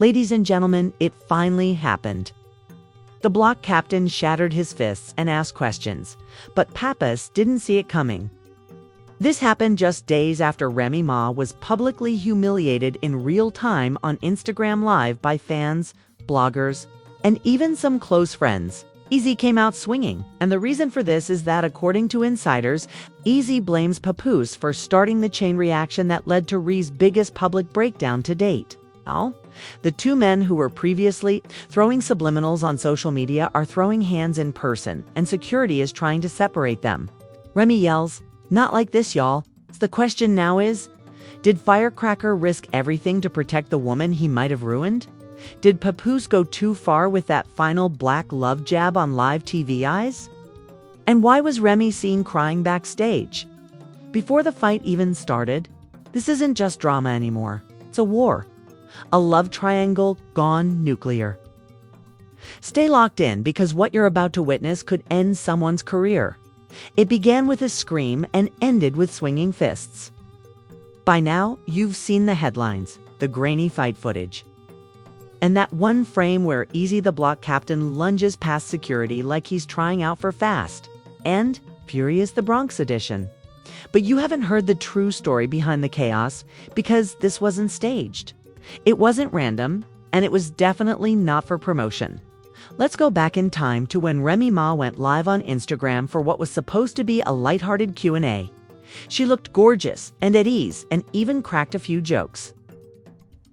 Ladies and gentlemen, it finally happened. The block captain shattered his fists and asked questions, but Papoose didn't see it coming. This happened just days after Remy Ma was publicly humiliated in real time on Instagram Live by fans, bloggers, and even some close friends. Eazy came out swinging, and the reason for this is that, according to insiders, Eazy blames Papoose for starting the chain reaction that led to Rhee's biggest public breakdown to date. Now, the two men who were previously throwing subliminals on social media are throwing hands in person, and security is trying to separate them. Remy yells, "Not like this, y'all." The question now is, did Firecracker risk everything to protect the woman he might have ruined? Did Papoose go too far with that final black love jab on live TV eyes? And why was Remy seen crying backstage? Before the fight even started, this isn't just drama anymore. It's a war. A love triangle gone nuclear. Stay locked in, because what you're about to witness could end someone's career. It began with a scream and ended with swinging fists. By now, you've seen the headlines, the grainy fight footage, and that one frame where Eazy the block captain lunges past security like he's trying out for Fast and Furious the Bronx edition. But you haven't heard the true story behind the chaos, because this wasn't staged. It wasn't random, and it was definitely not for promotion. Let's go back in time to when Remy Ma went live on Instagram for what was supposed to be a lighthearted Q&A. She looked gorgeous and at ease, and even cracked a few jokes.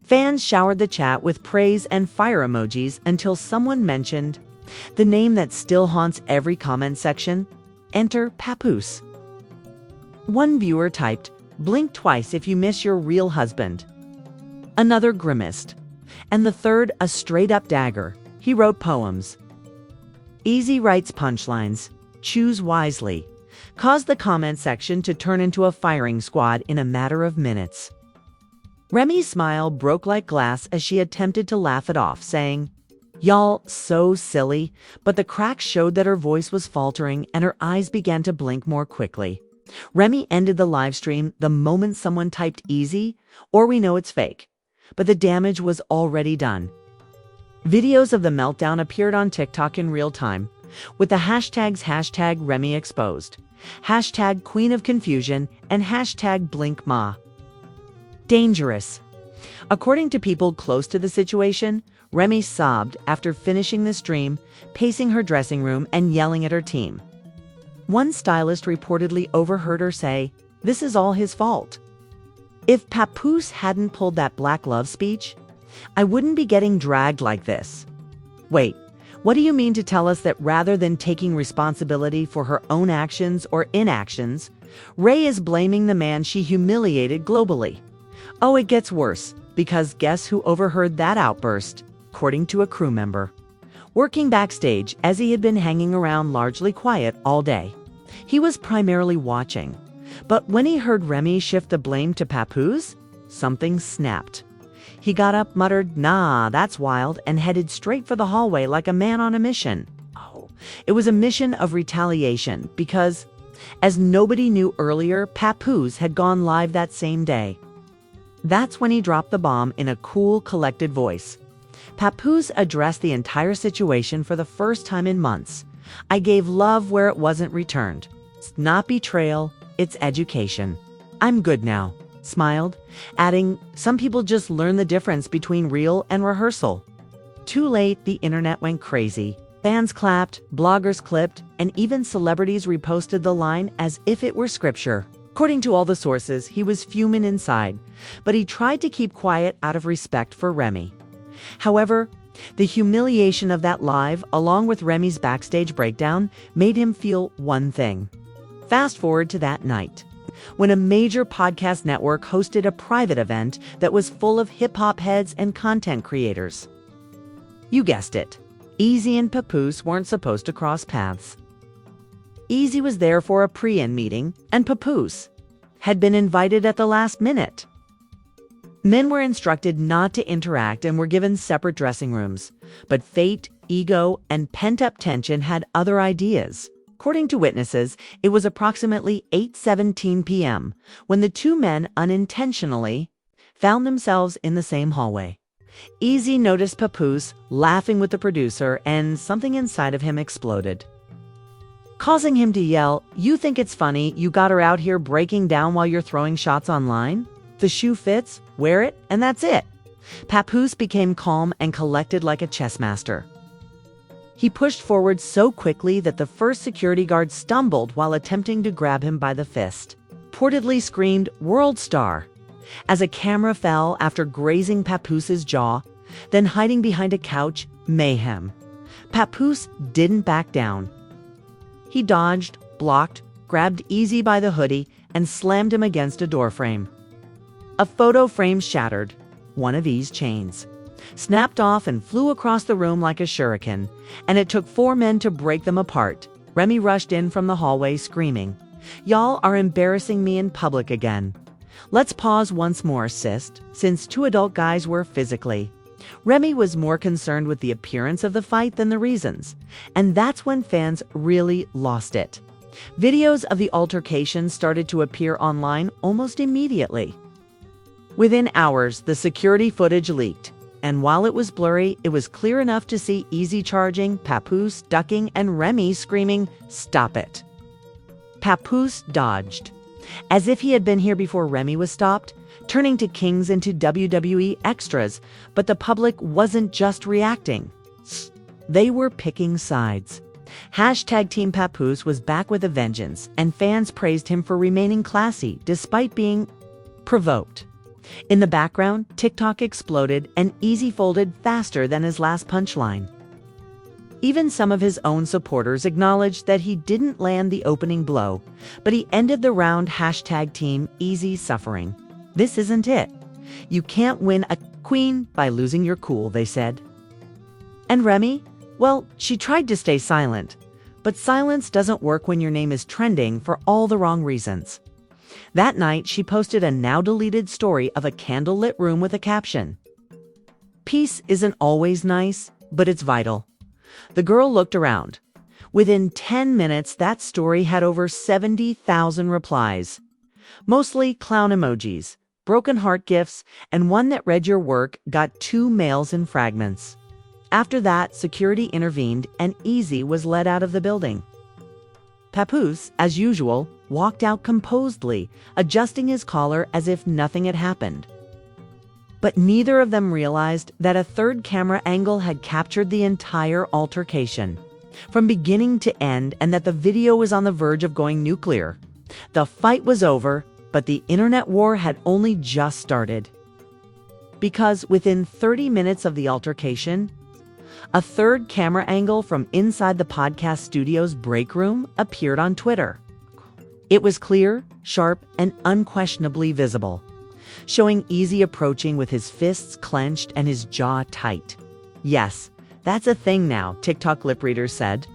Fans showered the chat with praise and fire emojis until someone mentioned the name that still haunts every comment section: enter Papoose. One viewer typed, "Blink twice if you miss your real husband." Another grimaced, and the third a straight-up dagger. He wrote poems. Eazy writes punchlines. Choose wisely. Caused the comment section to turn into a firing squad in a matter of minutes. Remy's smile broke like glass as she attempted to laugh it off, saying, "Y'all, so silly," but the cracks showed that her voice was faltering and her eyes began to blink more quickly. Remy ended the live stream the moment someone typed "Eazy," or we know it's fake. But the damage was already done. Videos of the meltdown appeared on TikTok in real time, with the hashtags #RemyExposed, #QueenOfConfusion, and #BlinkMa. Dangerous. According to people close to the situation, Remy sobbed after finishing the stream, pacing her dressing room and yelling at her team. One stylist reportedly overheard her say, "This is all his fault. If Papoose hadn't pulled that black love speech, I wouldn't be getting dragged like this." Wait, what do you mean to tell us that rather than taking responsibility for her own actions or inactions, Ray is blaming the man she humiliated globally? Oh, it gets worse, because guess who overheard that outburst? According to a crew member. Working backstage, as he had been hanging around largely quiet all day. He was primarily watching. But when he heard Remy shift the blame to Papoose, something snapped. He got up, muttered, "Nah, that's wild," and headed straight for the hallway like a man on a mission. Oh, it was a mission of retaliation because, as nobody knew earlier, Papoose had gone live that same day. That's when he dropped the bomb in a cool, collected voice. Papoose addressed the entire situation for the first time in months. "I gave love where it wasn't returned. It's not betrayal, it's education. I'm good now." Smiled, adding, "Some people just learn the difference between real and rehearsal." Too late, the internet went crazy. Fans clapped, bloggers clipped, and even celebrities reposted the line as if it were scripture. According to all the sources, he was fuming inside, but he tried to keep quiet out of respect for Remy. However, the humiliation of that live, along with Remy's backstage breakdown, made him feel one thing. Fast forward to that night, when a major podcast network hosted a private event that was full of hip-hop heads and content creators. You guessed it, Eazy and Papoose weren't supposed to cross paths. Eazy was there for a pre-in meeting, and Papoose had been invited at the last minute. Men were instructed not to interact and were given separate dressing rooms, but fate, ego, and pent-up tension had other ideas. According to witnesses, it was approximately 8:17 p.m. when the two men unintentionally found themselves in the same hallway. Eazy noticed Papoose laughing with the producer, and something inside of him exploded, causing him to yell, "You think it's funny you got her out here breaking down while you're throwing shots online? The shoe fits, wear it, and that's it." Papoose became calm and collected like a chess master. He pushed forward so quickly that the first security guard stumbled while attempting to grab him by the fist. Reportedly screamed, "World star," as a camera fell after grazing Papoose's jaw, then hiding behind a couch, mayhem. Papoose didn't back down. He dodged, blocked, grabbed Eazy by the hoodie, and slammed him against a doorframe. A photo frame shattered. One of Eazy's chains snapped off and flew across the room like a shuriken, and it took 4 men to break them apart. Remy rushed in from the hallway screaming, "Y'all are embarrassing me in public again." "Let's pause once more, sis," since 2 adult guys were physically. Remy was more concerned with the appearance of the fight than the reasons, and that's when fans really lost it. Videos of the altercation started to appear online almost immediately. Within hours, the security footage leaked, and while it was blurry, it was clear enough to see Eazy charging, Papoose ducking, and Remy screaming, "Stop it." Papoose dodged, as if he had been here before Remy was stopped, turning to kings into WWE extras, but the public wasn't just reacting. They were picking sides. Hashtag Team Papoose was back with a vengeance, and fans praised him for remaining classy despite being provoked. In the background, TikTok exploded, and Eazy folded faster than his last punchline. Even some of his own supporters acknowledged that he didn't land the opening blow, but he ended the round hashtag Team Eazy suffering. "This isn't it. You can't win a queen by losing your cool," they said. And Remy? Well, she tried to stay silent, but silence doesn't work when your name is trending for all the wrong reasons. That night, she posted a now-deleted story of a candlelit room with a caption, "Peace isn't always nice, but it's vital." The girl looked around. Within 10 minutes, that story had over 70,000 replies. Mostly clown emojis, broken heart gifs, and one that read your work got 2 mails in fragments. After that, security intervened and Eazy was led out of the building. Papoose, as usual, walked out composedly, adjusting his collar as if nothing had happened. But neither of them realized that a third camera angle had captured the entire altercation, from beginning to end, and that the video was on the verge of going nuclear. The fight was over, but the internet war had only just started. Because within 30 minutes of the altercation, a third camera angle from inside the podcast studio's break room appeared on Twitter. It was clear, sharp, and unquestionably visible, showing Eazy approaching with his fists clenched and his jaw tight. Yes, that's a thing now, TikTok lip readers said.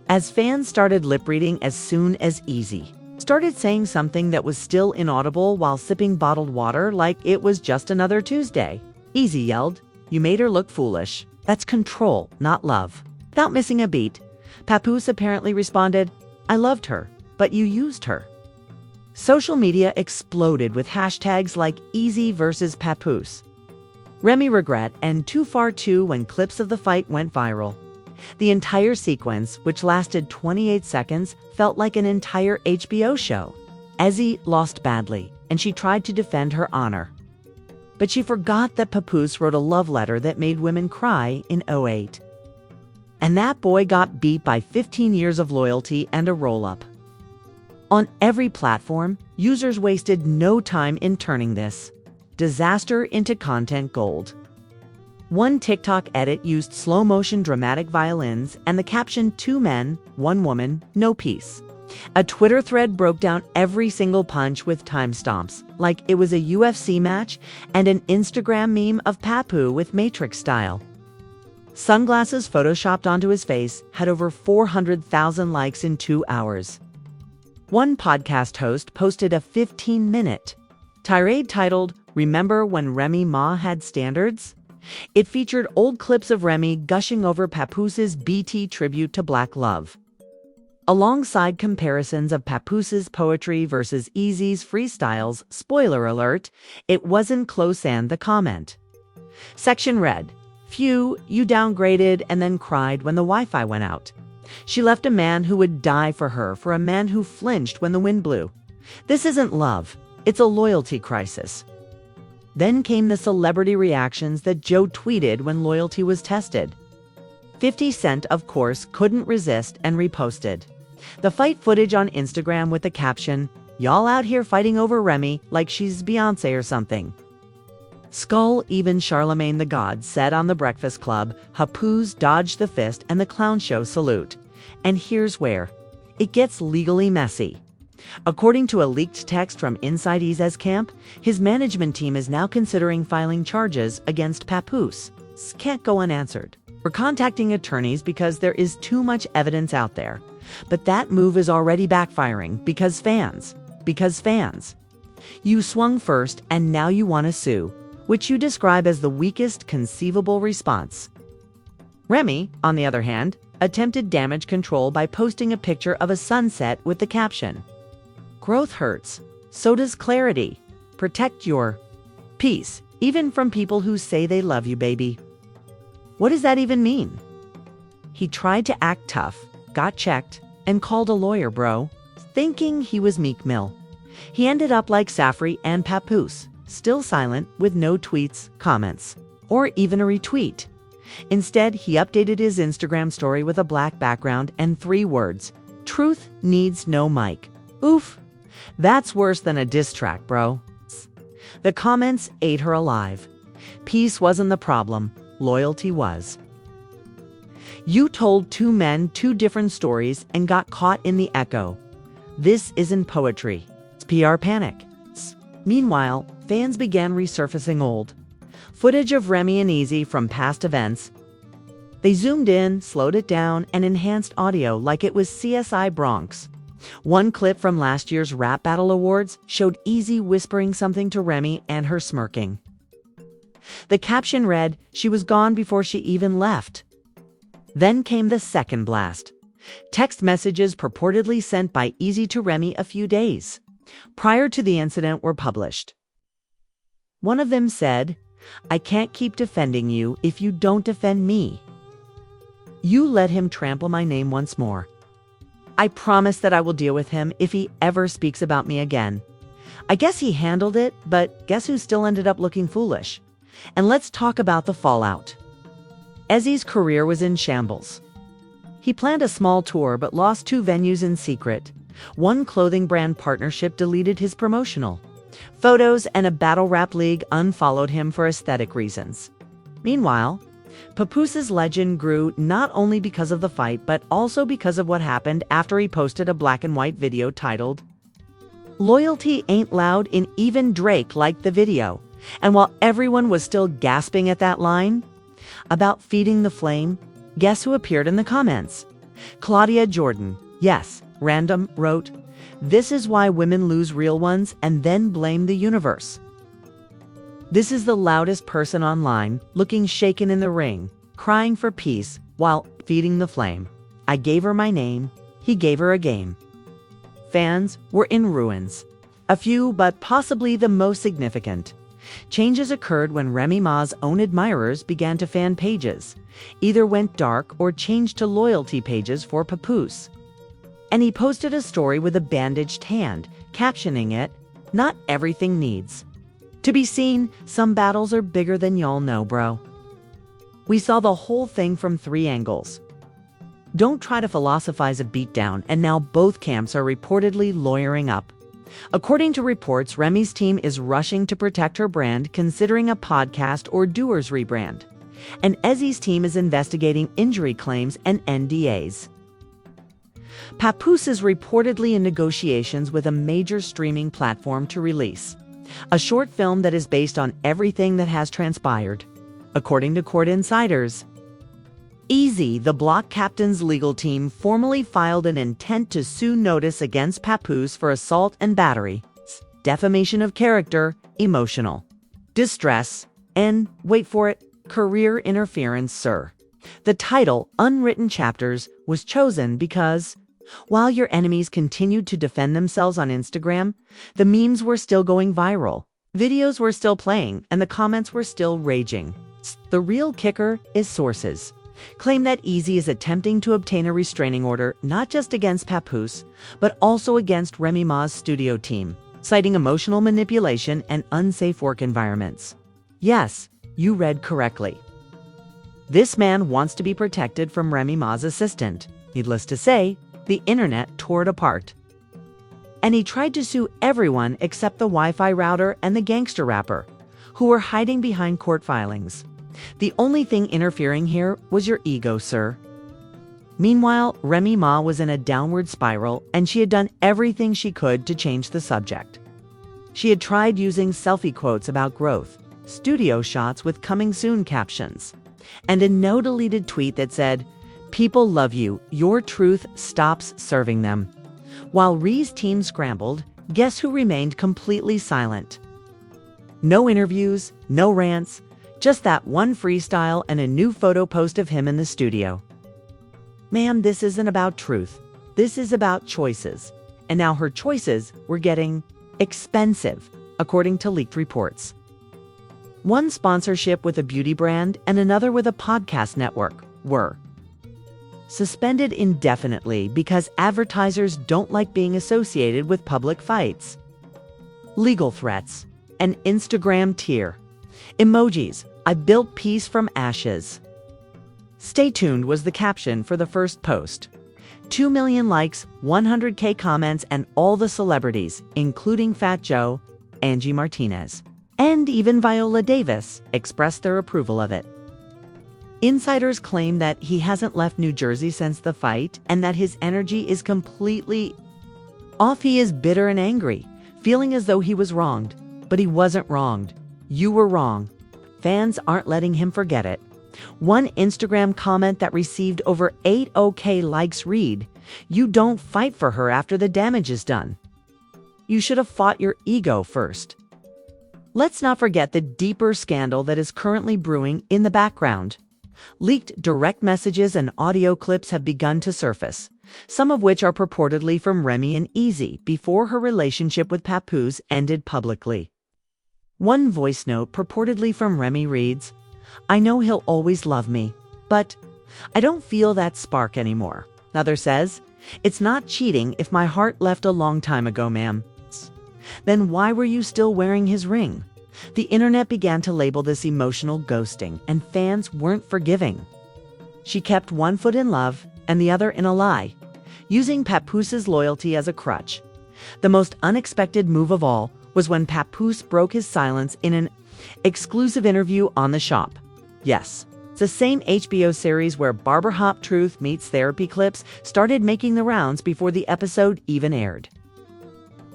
As fans started lip reading as soon as Eazy started saying something that was still inaudible while sipping bottled water like it was just another Tuesday. Eazy yelled, "You made her look foolish. That's control, not love." Without missing a beat, Papoose apparently responded, "I loved her, but you used her." Social media exploded with hashtags like Eazy versus Papoose, Remy regret, and Too Far Too when clips of the fight went viral. The entire sequence, which lasted 28 seconds, felt like an entire HBO show. Eazy lost badly, and she tried to defend her honor. But she forgot that Papoose wrote a love letter that made women cry in '08. And that boy got beat by 15 years of loyalty and a roll-up. On every platform, users wasted no time in turning this disaster into content gold. One TikTok edit used slow-motion dramatic violins and the caption, "2 men, 1 woman, no peace." A Twitter thread broke down every single punch with timestamps, like it was a UFC match, and an Instagram meme of Papoose with Matrix style. Sunglasses photoshopped onto his face had over 400,000 likes in 2 hours. One podcast host posted a 15-minute tirade titled, "Remember when Remy Ma had standards?" It featured old clips of Remy gushing over Papoose's BT tribute to Black love, alongside comparisons of Papoose's poetry versus Eazy's freestyles. Spoiler alert, it wasn't close, and the comment, Section read, "Phew, you downgraded and then cried when the Wi-Fi went out. She left a man who would die for a man who flinched when the wind blew. This isn't love, it's a loyalty crisis." Then came the celebrity reactions that Joe tweeted when loyalty was tested. 50 Cent, of course, couldn't resist and reposted the fight footage on Instagram with the caption, "Y'all out here fighting over Remy like she's Beyonce or something." Skull, even Charlemagne the God said on The Breakfast Club, Papoose dodged the fist and the clown show salute. And here's where it gets legally messy. According to a leaked text from inside Eazy's camp, his management team is now considering filing charges against Papoose. Can't go unanswered. We're contacting attorneys because there is too much evidence out there. But that move is already backfiring because fans. You swung first and now you want to sue, which you describe as the weakest conceivable response. Remy, on the other hand, attempted damage control by posting a picture of a sunset with the caption, "Growth hurts, so does clarity. Protect your peace, even from people who say they love you, baby." What does that even mean? He tried to act tough, got checked, and called a lawyer, bro, thinking he was Meek Mill. He ended up like Safri and Papoose, still silent with no tweets, comments, or even a retweet. Instead, he updated his Instagram story with a black background and 3 words, "Truth needs no mic." Oof, that's worse than a diss track, bro. The comments ate her alive. Peace wasn't the problem, loyalty was. You told 2 men 2 different stories and got caught in the echo. This isn't poetry, it's PR panic. Meanwhile, fans began resurfacing old footage of Remy and Eazy from past events. They zoomed in, slowed it down, and enhanced audio like it was CSI Bronx. One clip from last year's Rap Battle Awards showed Eazy whispering something to Remy and her smirking. The caption read, "She was gone before she even left." Then came the second blast. Text messages purportedly sent by Eazy to Remy a few days prior to the incident were published. One of them said, "I can't keep defending you if you don't defend me. You let him trample my name once more. I promise that I will deal with him if he ever speaks about me again." I guess he handled it, but guess who still ended up looking foolish? And let's talk about the fallout. Eazy's career was in shambles. He planned a small tour but lost 2 venues in secret. One clothing brand partnership deleted his promotional photos, and a battle rap league unfollowed him for aesthetic reasons. Meanwhile, Papoose's legend grew not only because of the fight but also because of what happened after he posted a black and white video titled, "Loyalty Ain't Loud," and even Drake liked the video. And while everyone was still gasping at that line about feeding the flame, guess who appeared in the comments? Claudia Jordan, yes, random, wrote, "This is why women lose real ones and then blame the universe." This is the loudest person online, looking shaken in the ring, crying for peace while feeding the flame. I gave her my name, he gave her a game. Fans were in ruins. A few, but possibly the most significant. Changes occurred when Remy Ma's own admirers began to fan pages, either went dark or changed to loyalty pages for Papoose. And he posted a story with a bandaged hand, captioning it, "Not everything needs to be seen. Some battles are bigger than y'all know, bro." We saw the whole thing from 3 angles. Don't try to philosophize a beatdown, and now both camps are reportedly lawyering up. According to reports, Remy's team is rushing to protect her brand, considering a podcast or Doers rebrand. And Eazy's team is investigating injury claims and NDAs. Papoose is reportedly in negotiations with a major streaming platform to release a short film that is based on everything that has transpired. According to court insiders, Eazy, the block captain's legal team, formally filed an intent to sue notice against Papoose for assault and battery, defamation of character, emotional distress, and, wait for it, career interference, sir. The title, Unwritten Chapters, was chosen because, while your enemies continued to defend themselves on Instagram, the memes were still going viral, videos were still playing, and the comments were still raging. The real kicker is sources claim that Eazy is attempting to obtain a restraining order not just against Papoose, but also against Remy Ma's studio team, citing emotional manipulation and unsafe work environments. Yes, you read correctly. This man wants to be protected from Remy Ma's assistant. Needless to say, the internet tore it apart. And he tried to sue everyone except the Wi-Fi router and the gangster rapper, who were hiding behind court filings. The only thing interfering here was your ego, sir. Meanwhile, Remy Ma was in a downward spiral, and she had done everything she could to change the subject. She had tried using selfie quotes about growth, studio shots with coming soon captions, and a no-deleted tweet that said, "People love you, your truth stops serving them." While Rhee's team scrambled, guess who remained completely silent? No interviews, no rants, just that one freestyle and a new photo post of him in the studio. Ma'am, this isn't about truth. This is about choices. And now her choices were getting expensive, according to leaked reports. One sponsorship with a beauty brand and another with a podcast network were suspended indefinitely because advertisers don't like being associated with public fights. Legal threats, an Instagram tier. Emojis, I built peace from ashes. Stay tuned was the caption for the first post. 2 million likes, 100K comments, and all the celebrities, including Fat Joe, Angie Martinez, and even Viola Davis, expressed their approval of it. Insiders claim that he hasn't left New Jersey since the fight and that his energy is completely off. He is bitter and angry, feeling as though he was wronged. But he wasn't wronged. You were wrong. Fans aren't letting him forget it. One Instagram comment that received over 80K likes read, "You don't fight for her after the damage is done. You should have fought your ego first." Let's not forget the deeper scandal that is currently brewing in the background. Leaked direct messages and audio clips have begun to surface, some of which are purportedly from Remy and Eazy before her relationship with Papoose ended publicly. One voice note purportedly from Remy reads, "I know he'll always love me, but I don't feel that spark anymore." Another says, "It's not cheating if my heart left a long time ago, ma'am." Then why were you still wearing his ring? The internet began to label this emotional ghosting, and fans weren't forgiving. She kept one foot in love and the other in a lie, using Papoose's loyalty as a crutch. The most unexpected move of all was when Papoose broke his silence in an exclusive interview on The Shop. Yes, it's the same HBO series where barber hop truth meets therapy clips started making the rounds before the episode even aired.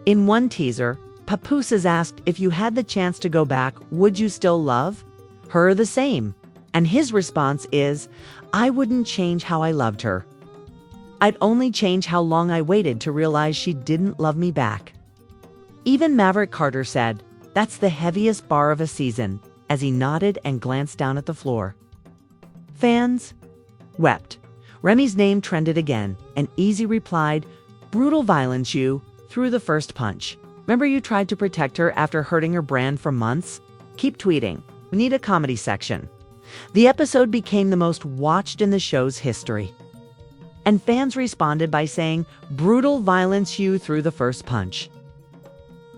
In one teaser, Papoose is asked if you had the chance to go back, would you still love her the same? And his response is, "I wouldn't change how I loved her. I'd only change how long I waited to realize she didn't love me back." Even Maverick Carter said, "That's the heaviest bar of a season," as he nodded and glanced down at the floor. Fans wept. Remy's name trended again, and Eazy replied, "Brutal violence you threw the first punch. Remember you tried to protect her after hurting her brand for months? Keep tweeting. We need a comedy section." The episode became the most watched in the show's history. And fans responded by saying, "Brutal violence you threw the first punch.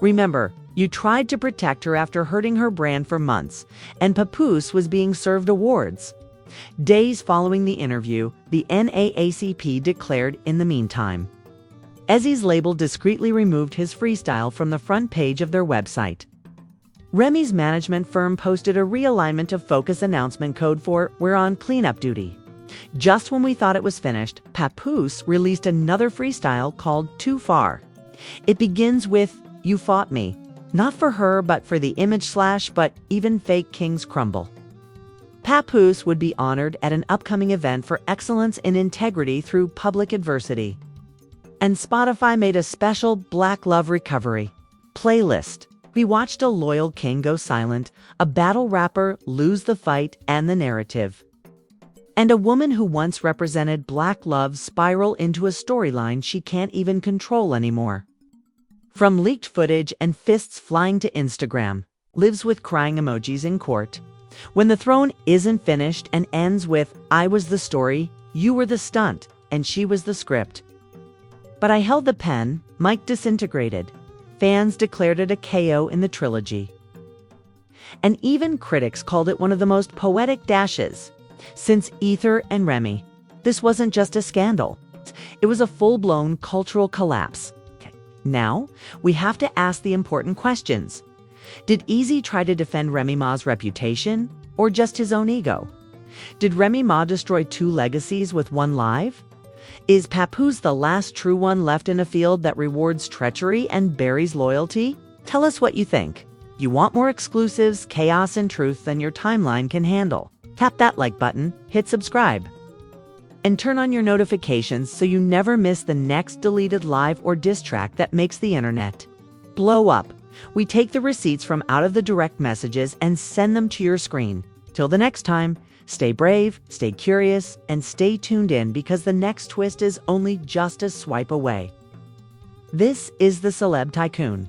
Remember, you tried to protect her after hurting her brand for months, and Papoose was being served awards." Days following the interview, the NAACP declared in the meantime. Eazy's label discreetly removed his freestyle from the front page of their website. Remy's management firm posted a realignment of focus announcement code for "We're on cleanup duty." Just when we thought it was finished, Papoose released another freestyle called "Too Far." It begins with, "You fought me. Not for her, but for the image slash, but even fake kings crumble." Papoose would be honored at an upcoming event for excellence in integrity through public adversity. And Spotify made a special Black Love Recovery playlist. We watched a loyal king go silent, a battle rapper lose the fight and the narrative, and a woman who once represented Black love spiral into a storyline she can't even control anymore. From leaked footage and fists flying to Instagram, lives with crying emojis in court, When the throne isn't finished and ends with, "I was the story, you were the stunt, and she was the script." But I held the pen, Mike disintegrated. Fans declared it a KO in the trilogy. And even critics called it one of the most poetic dashes. Since Ether and Remy, this wasn't just a scandal. It was a full-blown cultural collapse. Now, we have to ask the important questions. Did Eazy try to defend Remy Ma's reputation, or just his own ego? Did Remy Ma destroy two legacies with one live? Is Papoose the last true one left in a field that rewards treachery and buries loyalty? Tell us what you think. You want more exclusives, chaos, and truth than your timeline can handle. Tap that like button, hit subscribe, and turn on your notifications so you never miss the next deleted live or diss track that makes the internet blow up. We take the receipts from out of the direct messages and send them to your screen. Till the next time, stay brave, stay curious, and stay tuned in because the next twist is only just a swipe away. This is the Celeb Tycoon.